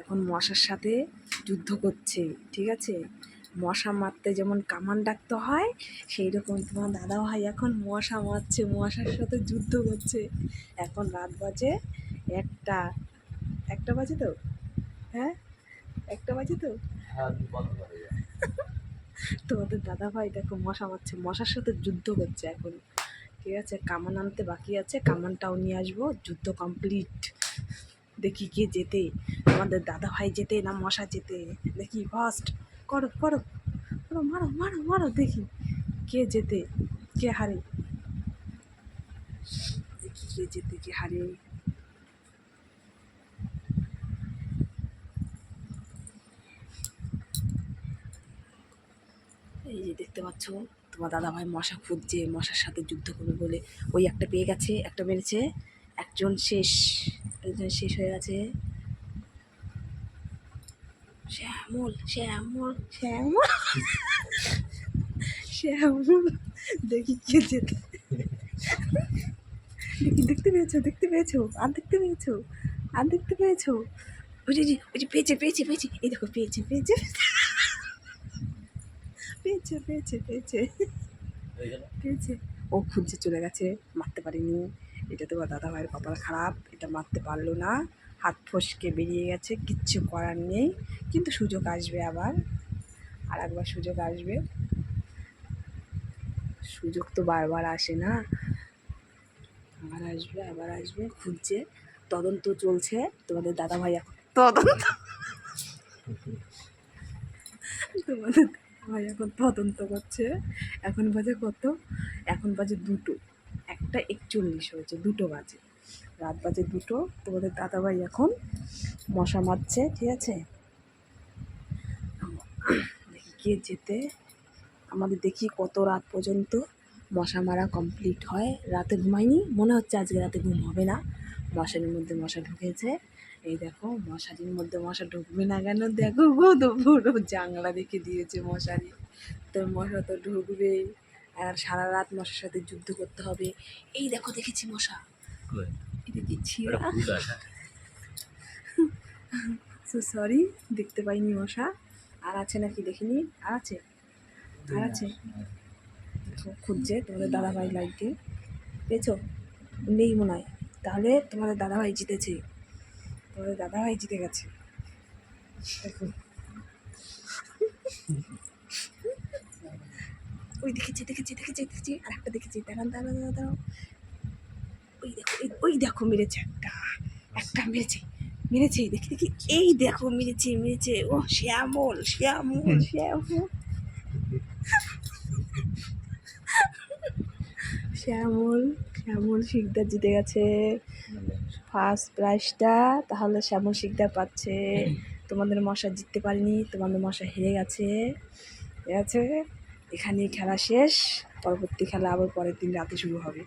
এখন মশার সাথে যুদ্ধ করছে, ঠিক আছে? মশা মারতে যেমন কামান ডাকতে হয়, সেই রকম তোমার দাদাভাই এখন মশা মারছে, মশার সাথে যুদ্ধ করছে। এখন রাত বাজে 1টা। 1টা বাজে তো? হ্যাঁ, 1টা বাজে তো? তোমাদের দাদাভাই দেখো মশা মারছে, মশার সাথে যুদ্ধ করছে এখন, ঠিক আছে? কামান আনতে বাকি আছে, কামানটাও নিয়ে আসবো, যুদ্ধ কমপ্লিট। দেখি কে জেতে, আমাদের দাদাভাই জেতে না মশা জেতে, দেখি ফার্স্ট। করো করো করো, মারো মারো মারো, দেখি কে জেতে কে হারে, দেখি কে জেতে কে হারে। এই যে দেখতে পাচ্ছ তোমার দাদাভাই মশা খুঁজছে, মশার সাথে যুদ্ধ করবে বলে। ওই একটা পেয়ে গেছে, একটা মেরেছে, একজন শেষ, একজন শেষ হয়ে গেছে। শ্যামল শ্যামল শ্যামল শ্যামল, দেখি কে যেতে। দেখি, দেখতে পেয়েছো, দেখতে পেয়েছো, আর দেখতে পেয়েছো, আর দেখতে পেয়েছো? ওই যে ওই যে পেয়েছে পেয়েছে পেয়েছে, এই দেখো পেয়েছে পেয়েছে পেয়েছে পেয়েছে পেয়েছে পেয়েছে। ও খুঁজছে চলে গেছে, মারতে পারিনি। এটা তোমার দাদা ভাইয়ের কপাল খারাপ, এটা মারতে পারলো না, হাত ফসকে বেরিয়ে গেছে, কিচ্ছু করার নেই। কিন্তু সুযোগ আসবে আবার, আর একবার সুযোগ আসবে। সুযোগ তো বারবার আসে না, আবার আসবে আবার আসবে। খুঁজছে, তদন্ত চলছে তোমাদের দাদাভাই, এখন তদন্ত, তোমাদের দাদাভাই এখন তদন্ত করছে। এখন বাজে কত? এখন বাজে 2টো, 1:41 হয়েছে, 2টো বাজে, রাত বাজে 2টো। তোমাদের দাদাভাই এখন মশা মারছে, ঠিক আছে? দেখি কে যেতে, আমাদের দেখি কত রাত পর্যন্ত মশা মারা কমপ্লিট হয়। রাতে ঘুমাইনি, মনে হচ্ছে আজকে রাতে ঘুম হবে না, মশারির মধ্যে মশা ঢুকেছে। এই দেখো মশারির মধ্যে মশা ঢুকবে না কেন, দেখো গো, তো পুরো জানলা রেখে দিয়েছে মশারি, তো মশা তো ঢুকবেই। আর সারা রাত মশার সাথে যুদ্ধ করতে হবে। এই দেখো দেখেছি মশা, এই দেখেছি, সরি, দেখতে পাইনি মশা। আর আছে নাকি দেখিনি, আর আছে, আর আছে। খুঁজছে তোমাদের দাদাভাই লাইটে, পেয়েছো? নেই মনে হয়, তাহলে তোমাদের দাদাভাই জিতেছে, তোমাদের দাদাভাই জিতে গেছে। দেখো ওই দেখেছি দেখেছি দেখেছি দেখেছি, আর একটা দেখেছি, দাঁড়ান দাঁড়ান দাঁড়ান দাঁড়াও, ওই দেখো, ওই দেখো মেরেছে একটা, একটা মেরেছে, মেরেছে, দেখি দেখি, এই দেখো মেরেছে মেরেছে, ও শ্যামল শ্যামল শ্যামল শ্যামল শ্যামল শিকদার জিতে গেছে ফার্স্ট প্রাইজটা। তাহলে শ্যামল শিকদার পাচ্ছে, তোমাদের মশা জিততে পারিনি, তোমাদের মশা হেরে গেছে, ঠিক আছে? এখানেই খেলা শেষ, পরবর্তী খেলা আবার পরের দিন রাতে শুরু হবে।